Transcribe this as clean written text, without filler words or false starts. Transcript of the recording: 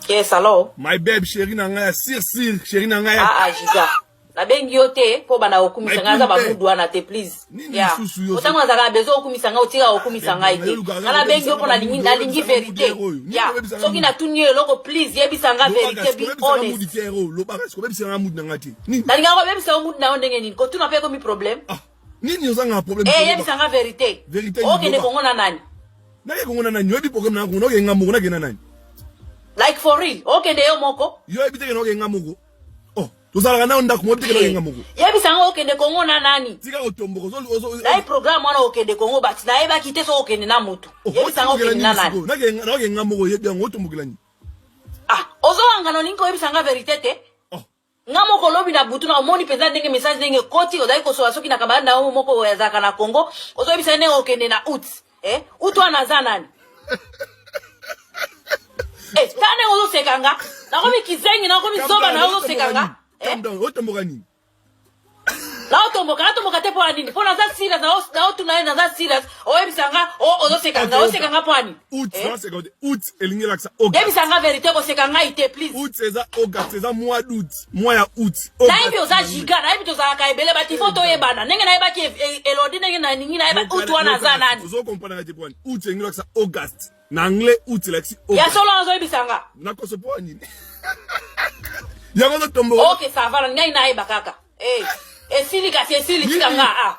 Yes, hello. My babe, chérie nanga, sir, chérie nanga. Jiga. Na bengi yote, po bana okumisa ngaza ba mudu wana te, please. Yeah. Otango nazaka bezo okumisa nga, otika okumisa nga ite. Na bengi yopo na lingi verite. Yeah. Soki na tunye loko, please, yebisa nga verite, be honest. Nalinga ko bebisa mudu na ondenge nini. Ko tuna pe ko mi problem. Nini ozanga problem? Yebisa nga verite. Okay, ne kongo na nani? Na ye kongo na nani? Yobi problem na kongo, nga mugo na gena nani? Like for real. Okay, nde yo moko. Yo ebiteke no nga mugo. Oh, tuzala na onda ko ebiteke no nga mugo. Yebisa nga okay nde kongo na nani? Tika otomboko zo. Na program wana okay nde kongo but na eba kite so okay na mutu. Yebisa nga okay na nani? Na nga mugo yebi ngo otombokela ni. Ozo wanga no ninko yebisa nga verite te. Ngamo ko lobi na butu na omoni peza ndenge message ndenge koti odai ko so asoki na kabana na omo moko ya zaka na Kongo. Ozo yebisa ndenge okay na ut. Utu anaza nani? Tane ozo sekanga. Na komi kizengi na komi soba na ozo sekanga. Otomboka nini? Na otomboka te po nini? Po na za serious na otu na za serious. Oyebisanga ozo sekanga, ozo sekanga po ani. Ut elingela ksa August. Yebisanga verite ko sekanga ite please. Ut eza August, eza mois d'août, mois ya août. Na ibi oza jiga, na ibi toza ka ebele bati foto yebana. Nenge na yeba ki elodi nenge na ningi na yeba ut wana za nani. Ozo comprendre ngati po ani. Ut elingela ksa August. Na anglais out like si ya solo ozo yebisanga. Na ko so po ani. Ya ko tombo. Okay, ça va, ngai na yeba kaka. Esili kasi esili tikanga